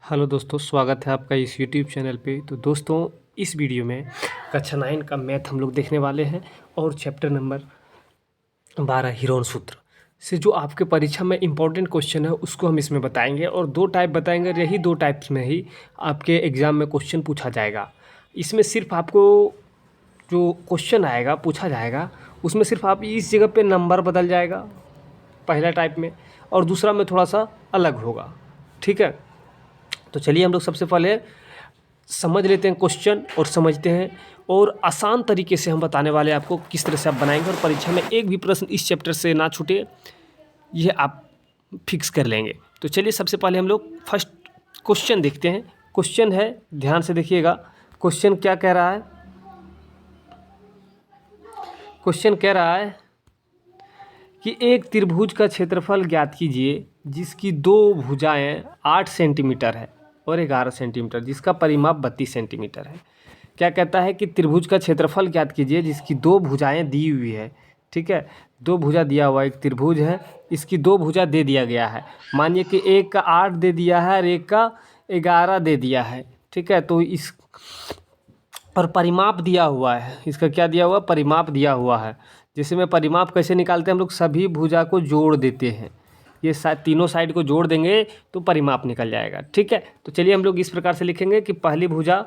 Hello दोस्तों, स्वागत है आपका इस यूट्यूब चैनल पे। तो दोस्तों, इस वीडियो में कक्षा 9 का मैथ हम लोग देखने वाले हैं और चैप्टर नंबर 12 हीरोन सूत्र से जो आपके परीक्षा में इम्पोर्टेंट क्वेश्चन है उसको हम इसमें बताएंगे और दो टाइप बताएंगे। यही दो टाइप्स में ही आपके एग्ज़ाम में क्वेश्चन पूछा जाएगा। इसमें सिर्फ आपको जो क्वेश्चन आएगा पूछा जाएगा उसमें सिर्फ आप इस जगह पे नंबर बदल जाएगा पहला टाइप में, और दूसरा में थोड़ा सा अलग होगा। ठीक है, तो चलिए हम लोग सबसे पहले समझ लेते हैं क्वेश्चन और समझते हैं, और आसान तरीके से हम बताने वाले हैं आपको किस तरह से आप बनाएंगे और परीक्षा में एक भी प्रश्न इस चैप्टर से ना छूटे, ये आप फिक्स कर लेंगे। तो चलिए सबसे पहले हम लोग फर्स्ट क्वेश्चन देखते हैं। क्वेश्चन है, ध्यान से देखिएगा। क्वेश्चन क्या कह रहा है? क्वेश्चन कह रहा है कि एक त्रिभुज का क्षेत्रफल ज्ञात कीजिए जिसकी दो भुजाएं 8 सेंटीमीटर है और 11 सेंटीमीटर, जिसका परिमाप 32 सेंटीमीटर है। क्या कहता है कि त्रिभुज का क्षेत्रफल ज्ञात कीजिए जिसकी दो भुजाएं दी हुई है। ठीक है, दो भुजा दिया हुआ एक त्रिभुज है, इसकी दो भुजा दे दिया गया है। मानिए कि एक का 8 दे दिया है और एक का 11 दे दिया है। ठीक है, तो इस और परिमाप दिया हुआ है, इसका क्या दिया हुआ? परिमाप दिया हुआ है। जैसे में परिमाप कैसे निकालते हैं हम लोग? सभी भुजा को जोड़ देते हैं, ये तीनों साइड को जोड़ देंगे तो परिमाप निकल जाएगा। ठीक है, तो चलिए हम लोग इस प्रकार से लिखेंगे कि पहली भुजा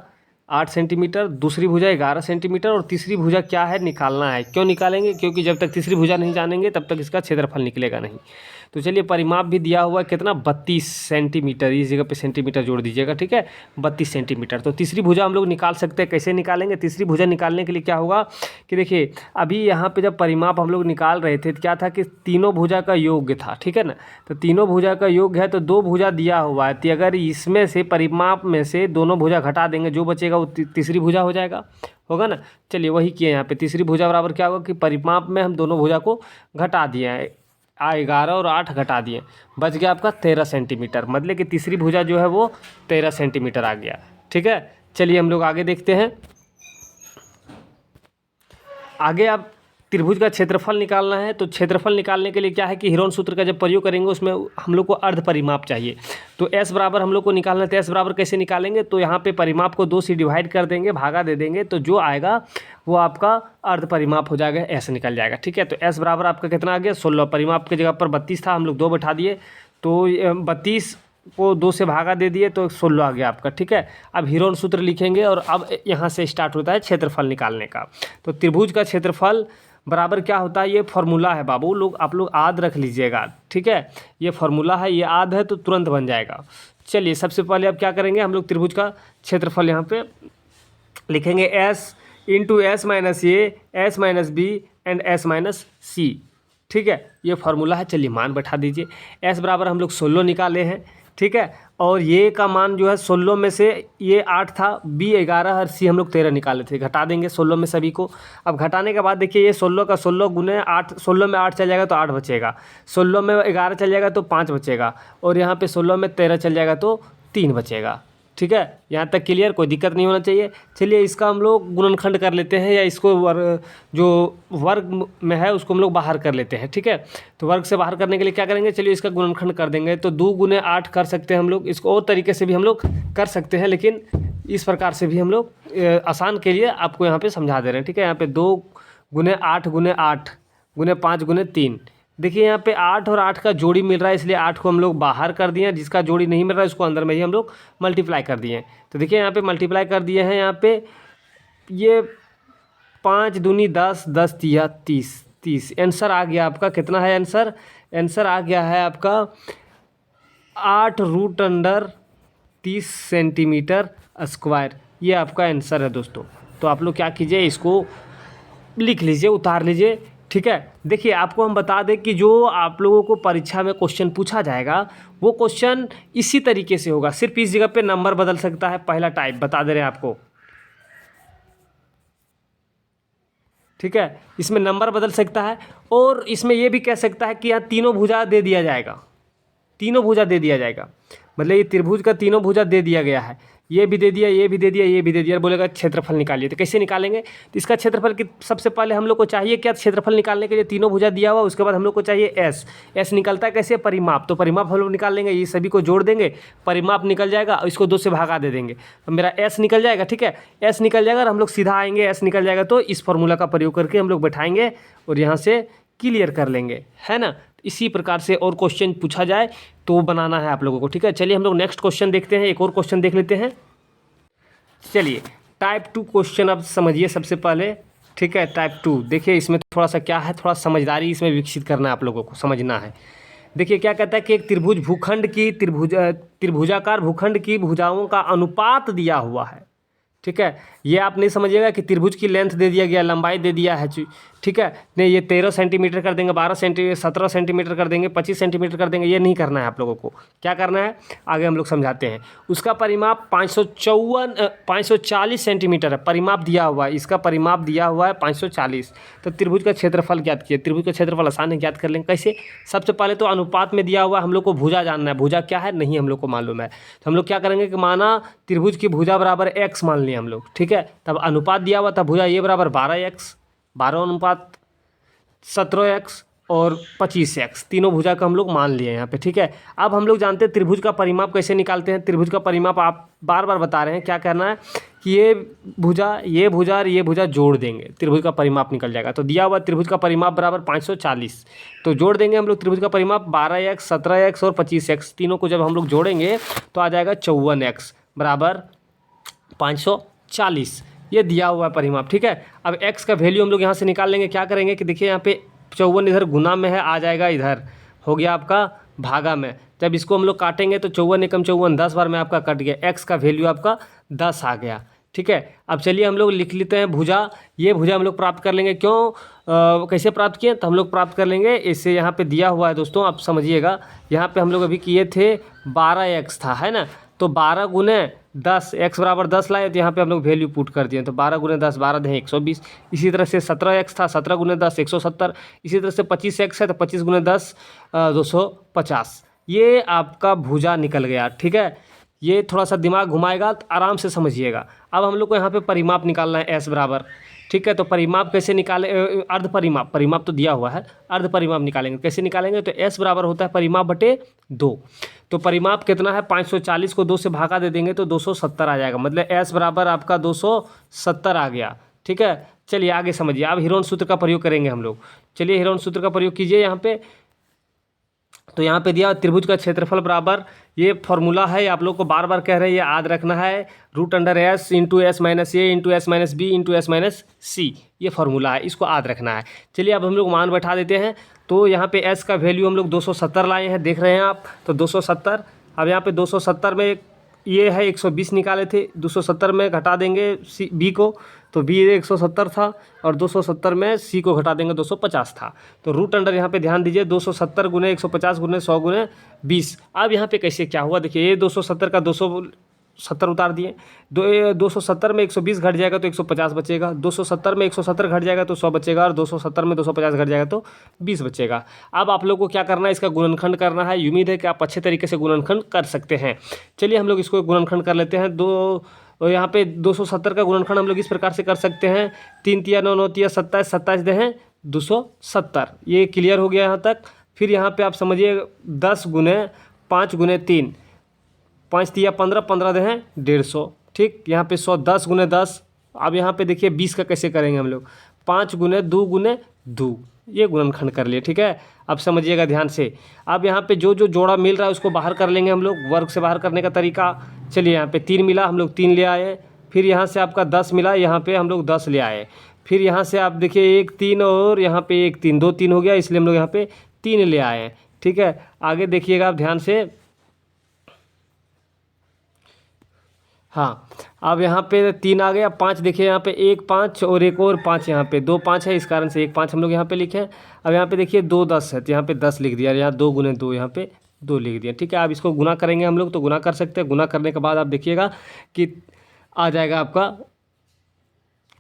8 सेंटीमीटर, दूसरी भुजा 11 सेंटीमीटर और तीसरी भुजा क्या है निकालना है। क्यों निकालेंगे? क्योंकि जब तक तीसरी भुजा नहीं जानेंगे तब तक इसका क्षेत्रफल निकलेगा नहीं। तो चलिए परिमाप भी दिया हुआ है कितना? 32 सेंटीमीटर, इस जगह पे सेंटीमीटर जोड़ दीजिएगा। ठीक है, 32 सेंटीमीटर। तो तीसरी भुजा हम लोग निकाल सकते हैं। कैसे निकालेंगे? तीसरी भुजा निकालने के लिए क्या होगा कि देखिए अभी यहाँ पे जब परिमाप हम लोग निकाल रहे थे तो क्या था कि तीनों भुजा का योग था। ठीक है ना, तो तीनों भुजा का योग है तो दो भुजा दिया हुआ है, तो अगर इसमें से परिमाप में से दोनों भुजा घटा देंगे, जो बचेगा वो तीसरी भुजा हो जाएगा, होगा ना। चलिए वही किए यहाँ पे। तीसरी भुजा बराबर क्या होगा कि परिमाप में हम दोनों भुजा को घटा दिए हैं, 11 और 8 घटा दिए, बच गया आपका 13 सेंटीमीटर। मतलब कि तीसरी भुजा जो है वो 13 सेंटीमीटर आ गया। ठीक है, चलिए हम लोग आगे देखते हैं। आगे आप त्रिभुज का क्षेत्रफल निकालना है, तो क्षेत्रफल निकालने के लिए क्या है कि हीरोन सूत्र का जब प्रयोग करेंगे उसमें हम लोग को अर्ध परिमाप चाहिए। तो S बराबर हम लोग को निकालना है, तो S बराबर कैसे निकालेंगे? तो यहाँ पे परिमाप को 2 से डिवाइड कर देंगे, भागा दे देंगे, तो जो आएगा वो आपका अर्ध परिमाप हो जाएगा, S निकल जाएगा। ठीक है, तो S बराबर आपका कितना आ गया? 16। परिमाप की जगह पर 32 था, हम लोग 2 बैठा दिए, तो 32 को 2 से भागा दे दिए तो 16 आ गया आपका। ठीक है, अब हीरोन सूत्र लिखेंगे और अब यहाँ से स्टार्ट होता है क्षेत्रफल निकालने का। तो त्रिभुज का क्षेत्रफल बराबर क्या होता है? ये फार्मूला है बाबू, लोग आप लोग याद रख लीजिएगा। ठीक है, ये फार्मूला है, ये याद है तो तुरंत बन जाएगा। चलिए सबसे पहले अब क्या करेंगे, हम लोग त्रिभुज का क्षेत्रफल यहाँ पे लिखेंगे S into S minus A, S minus B and S minus C। ठीक है, ये फार्मूला है। चलिए मान बैठा दीजिए। S बराबर हम लोग 16 निकाले हैं। ठीक है, और ये का मान जो है 16 में से ये 8 था, B 11 और C हम लोग 13 निकाले थे, घटा देंगे 16 में सभी को। अब घटाने के बाद देखिए ये 16 का 16 गुने 8, 16 में 8 चल जाएगा तो 8 बचेगा, 16 में 11 चल जाएगा तो 5 बचेगा, और यहाँ पे 16 में 13 चल जाएगा तो 3 बचेगा। ठीक है, यहाँ तक क्लियर? कोई दिक्कत नहीं होना चाहिए। चलिए इसका हम लोग गुणनखंड कर लेते हैं, या इसको जो वर्ग में है उसको हम लोग बाहर कर लेते हैं। ठीक है, तो वर्ग से बाहर करने के लिए क्या करेंगे? चलिए इसका गुणनखंड कर देंगे, तो 2 गुने 8 कर सकते हैं हम लोग। इसको और तरीके से भी हम लोग कर सकते हैं, लेकिन इस प्रकार से भी हम लोग आसान के लिए आपको यहाँ पर समझा दे रहे हैं। ठीक है, यहाँ पर 2 गुने 8 गुने 8 गुने 5 गुने 3। देखिए यहाँ पे 8 और 8 का जोड़ी मिल रहा है, इसलिए 8 को हम लोग बाहर कर दिए, जिसका जोड़ी नहीं मिल रहा है उसको अंदर में ही हम लोग मल्टीप्लाई कर दिए। तो देखिए यहाँ पे मल्टीप्लाई कर दिए हैं, यहाँ पे ये 5 दूनी 10, 10 तिया 30, 30। आंसर आ गया आपका कितना है? आंसर आ गया है आपका 8√30 सेंटीमीटर स्क्वायर। ये आपका आंसर है दोस्तों। तो आप लोग क्या कीजिए, इसको लिख लीजिए, उतार लीजिए। ठीक है, देखिए आपको हम बता दें कि जो आप लोगों को परीक्षा में क्वेश्चन पूछा जाएगा वो क्वेश्चन इसी तरीके से होगा, सिर्फ इस जगह पे नंबर बदल सकता है। पहला टाइप बता दे रहे हैं आपको। ठीक है, इसमें नंबर बदल सकता है, और इसमें ये भी कह सकता है कि यहाँ तीनों भुजा दे दिया जाएगा, तीनों भुजा दे दिया जाएगा। मतलब ये त्रिभुज का तीनों भुजा दे दिया गया है, ये भी दे दिया, ये भी दे दिया, ये भी दे दिया, बोलेगा क्षेत्रफल निकालिए। तो कैसे निकालेंगे? तो इसका क्षेत्रफल की सबसे पहले हम लोग को चाहिए क्या? क्षेत्रफल निकालने के लिए तीनों भुजा दिया हुआ, उसके बाद हम लोग को चाहिए एस। एस निकलता है कैसे? परिमाप। तो परिमाप हम लोग निकाल लेंगे, ये सभी को जोड़ देंगे, परिमाप निकल जाएगा, इसको 2 से भागा दे देंगे तो मेरा एस निकल जाएगा। ठीक है, एस निकल जाएगा और हम लोग सीधा आएंगे, एस निकल जाएगा तो इस फॉर्मूला का प्रयोग करके हम लोग बैठाएंगे और यहाँ से क्लियर कर लेंगे, है ना। इसी प्रकार से और क्वेश्चन पूछा जाए तो बनाना है आप लोगों को। ठीक है, चलिए हम लोग नेक्स्ट क्वेश्चन देखते हैं, एक और क्वेश्चन देख लेते हैं। चलिए टाइप 2 क्वेश्चन अब समझिए सबसे पहले। ठीक है, टाइप 2 देखिए, इसमें थोड़ा सा क्या है, थोड़ा समझदारी इसमें विकसित करना है, आप लोगों को समझना है। देखिए क्या कहता है कि एक त्रिभुज भूखंड की त्रिभुजाकार भूखंड की भुजाओं का अनुपात दिया हुआ है। ठीक है, ये आप नहीं समझिएगा कि त्रिभुज की लेंथ दे दिया गया, लंबाई दे दिया है। ठीक है, नहीं ये 13 सेंटीमीटर कर देंगे, 17 सेंटीमीटर कर देंगे, 25 सेंटीमीटर कर देंगे, ये नहीं करना है आप लोगों को। क्या करना है आगे हम लोग समझाते हैं। उसका परिमाप 540 सेंटीमीटर है, परिमाप दिया हुआ है, इसका परिमाप दिया हुआ है 540। तो त्रिभुज का क्षेत्रफल ज्ञात किया। त्रिभुज का क्षेत्रफल आसान है, ज्ञात कर लेंगे। कैसे? सबसे पहले तो अनुपात में दिया हुआ, हम लोग को भुजा जानना है, भुजा क्या है नहीं हम लोग को मालूम है। तो हम लोग क्या करेंगे कि माना त्रिभुज की भुजा बराबर x मान लिया हम लोग। ठीक है, तब अनुपात दिया हुआ था भुजा ये बराबर 12x, 12 अनुपात 17x और 25x, तीनों भुजा का हम लोग मान लिए यहाँ पे। ठीक है, अब हम लोग जानते हैं त्रिभुज का परिमाप कैसे निकालते हैं। त्रिभुज का परिमाप आप बार बार बता रहे हैं, क्या करना है कि ये भुजा और ये भुजा जोड़ देंगे, त्रिभुज का परिमाप निकल जाएगा। तो दिया हुआ त्रिभुज का परिमाप बराबर 540, तो जोड़ देंगे हम लोग त्रिभुज का परिमाप 12x, 17x और 25x, तीनों को जब हम लोग जोड़ेंगे तो आ जाएगा 54x बराबर 540, ये दिया हुआ परिमाप। ठीक है, अब x का वैल्यू हम लोग यहाँ से निकाल लेंगे। क्या करेंगे कि देखिए यहाँ पे 54 इधर गुना में है, आ जाएगा इधर, हो गया आपका भागा में। जब इसको हम लोग काटेंगे तो 54 एकम 54, 10 बार में आपका कट गया, x का वैल्यू आपका 10 आ गया। ठीक है, अब चलिए हम लोग लिख लेते हैं भुजा, ये भुजा हम लोग प्राप्त कर लेंगे। क्यों कैसे प्राप्त किए? तो हम लोग प्राप्त कर लेंगे इससे, यहाँ पे दिया हुआ है दोस्तों, आप समझिएगा। यहाँ पे हम लोग अभी किए थे 12x था, है ना, तो 12 गुने 10, x बराबर 10 लाए, तो यहाँ पे हम लोग वैल्यू पुट कर दिए, तो 12 गुने 10, 12 दें 120। इसी तरह से 17x था, 17 गुने 10 170। इसी तरह से 25x है, तो 25 गुने 10 250। ये आपका भुजा निकल गया। ठीक है, ये थोड़ा सा दिमाग घुमाएगा तो आराम से समझिएगा। अब हम लोग को यहाँ पे परिमाप निकालना है s बराबर। ठीक है, तो परिमाप कैसे निकाले? अर्ध परिमाप, परिमाप तो दिया हुआ है, अर्ध परिमाप निकालेंगे। कैसे निकालेंगे? तो s बराबर होता है परिमाप बटे 2। तो परिमाप कितना है? 540 को 2 से भागा दे देंगे तो 270 आ जाएगा, मतलब s बराबर आपका 270 आ गया। ठीक है, चलिए आगे समझिए। अब हीरोन सूत्र का प्रयोग करेंगे हम लोग। चलिए हीरोन सूत्र का प्रयोग कीजिए यहाँ पे। तो यहाँ पे दिया त्रिभुज का क्षेत्रफल बराबर, ये फॉर्मूला है, आप लोग को बार बार कह रहे हैं, ये याद रखना है, √s into s minus a into s minus b into s minus c, ये फॉर्मूला है, इसको याद रखना है। चलिए अब हम लोग मान बैठा देते हैं। तो यहाँ पे s का वैल्यू हम लोग 270 लाए हैं, देख रहे हैं आप, तो 270। अब यहाँ पे 270 में ये है 120 निकाले थे, 270 में घटा देंगे b को, तो b 170 था, और 270 में c को घटा देंगे 250 था। तो √अंडर यहाँ पे ध्यान दीजिए, 270 गुने 150 गुने 100 गुने 20। अब यहाँ पे कैसे क्या हुआ देखिए, ये 270 का 270 उतार दिए, 270 में 120 घट जाएगा तो 150 बचेगा, 270 में 170 घट जाएगा तो 100 बचेगा, और 270 में 250 घट जाएगा तो 20 बचेगा। अब आप लोग को क्या करना है, इसका गुणनखंड करना है। उम्मीद है कि आप अच्छे तरीके से गुणनखंड कर सकते हैं। चलिए हम लोग इसको गुणनखंड कर लेते हैं। यहाँ पे 270 का गुणनखंड हम लोग इस प्रकार से कर सकते हैं, 3 तिया 9, 9 तिया 27, 27 दे हैं 270, ये क्लियर हो गया यहाँ तक। फिर यहाँ पे आप समझिए 10 गुने 5 गुने 3, 5 तिया 15, 15 दे हैं 150। ठीक, यहाँ पे 100, 10 गुने 10। अब यहाँ पे देखिए 20 का कैसे करेंगे हम लोग, 5 गुने 2 गुने 2, ये गुणनखंड कर लिए। ठीक है, अब समझिएगा ध्यान से। अब यहाँ पे जो जो जोड़ा मिल रहा है उसको बाहर कर लेंगे हम लोग, वर्ग से बाहर करने का तरीका। चलिए यहाँ पे 3 मिला, हम लोग 3 ले आए। फिर यहाँ से आपका 10 मिला, यहाँ पे हम लोग 10 ले आए। फिर यहाँ से आप देखिए 1 3 और यहाँ पे 1 3, 2 3 हो गया, इसलिए हम लोग यहाँ पे 3 ले आए। ठीक है, आगे देखिएगा आप ध्यान से। हाँ, अब यहाँ पे 3 आ गया, 5 देखिए यहाँ पे 1 5 और एक और 5, यहाँ पे 2 5 है, इस कारण से 1 5 हम लोग यहाँ पे लिखे हैं। अब यहाँ पे देखिए 2 10 है, तो यहाँ पे 10 लिख दिया, यहाँ 2 गुने 2, यहाँ पे 2 लिख दिया। ठीक है, अब इसको गुना करेंगे हम लोग, तो गुना कर सकते हैं। गुना करने के बाद आप देखिएगा कि आ जाएगा आपका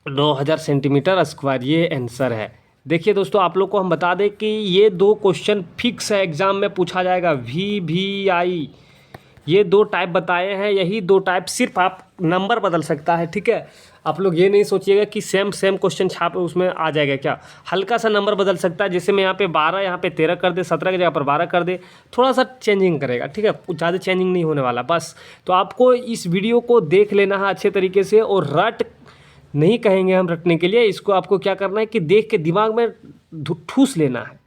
9000 सेंटीमीटर स्क्वायर, ये आंसर है। देखिए दोस्तों, आप लोग को हम बता दें कि ये 2 क्वेश्चन फिक्स है, एग्जाम में पूछा जाएगा। VVI ये 2 टाइप बताए हैं, यही 2 टाइप, सिर्फ आप नंबर बदल सकता है, ठीक है। आप लोग ये नहीं सोचिएगा कि सेम क्वेश्चन छाप उसमें आ जाएगा, क्या हल्का सा नंबर बदल सकता है। जैसे मैं यहाँ पे 12 यहाँ पे 13 कर दे, 17 की जगह पर 12 कर दे, थोड़ा सा चेंजिंग करेगा, ठीक है, कुछ ज़्यादा चेंजिंग नहीं होने वाला बस। तो आपको इस वीडियो को देख लेना है अच्छे तरीके से, और रट नहीं कहेंगे हम रटने के लिए, इसको आपको क्या करना है कि देख के दिमाग में ठूस लेना है,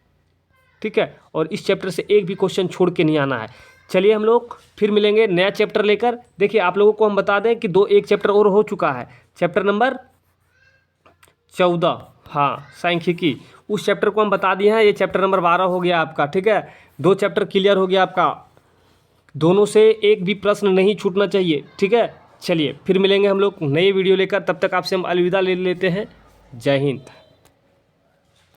ठीक है। और इस चैप्टर से एक भी क्वेश्चन छोड़ के नहीं आना है। चलिए हम लोग फिर मिलेंगे नया चैप्टर लेकर। देखिए आप लोगों को हम बता दें कि एक चैप्टर और हो चुका है, चैप्टर नंबर 14, हाँ सांख्यिकी, उस चैप्टर को हम बता दिए हैं। ये चैप्टर नंबर 12 हो गया आपका, ठीक है। 2 चैप्टर क्लियर हो गया आपका, दोनों से एक भी प्रश्न नहीं छूटना चाहिए, ठीक है। चलिए फिर मिलेंगे हम लोग नई वीडियो लेकर, तब तक आपसे हम अलविदा ले लेते हैं। जय हिंद।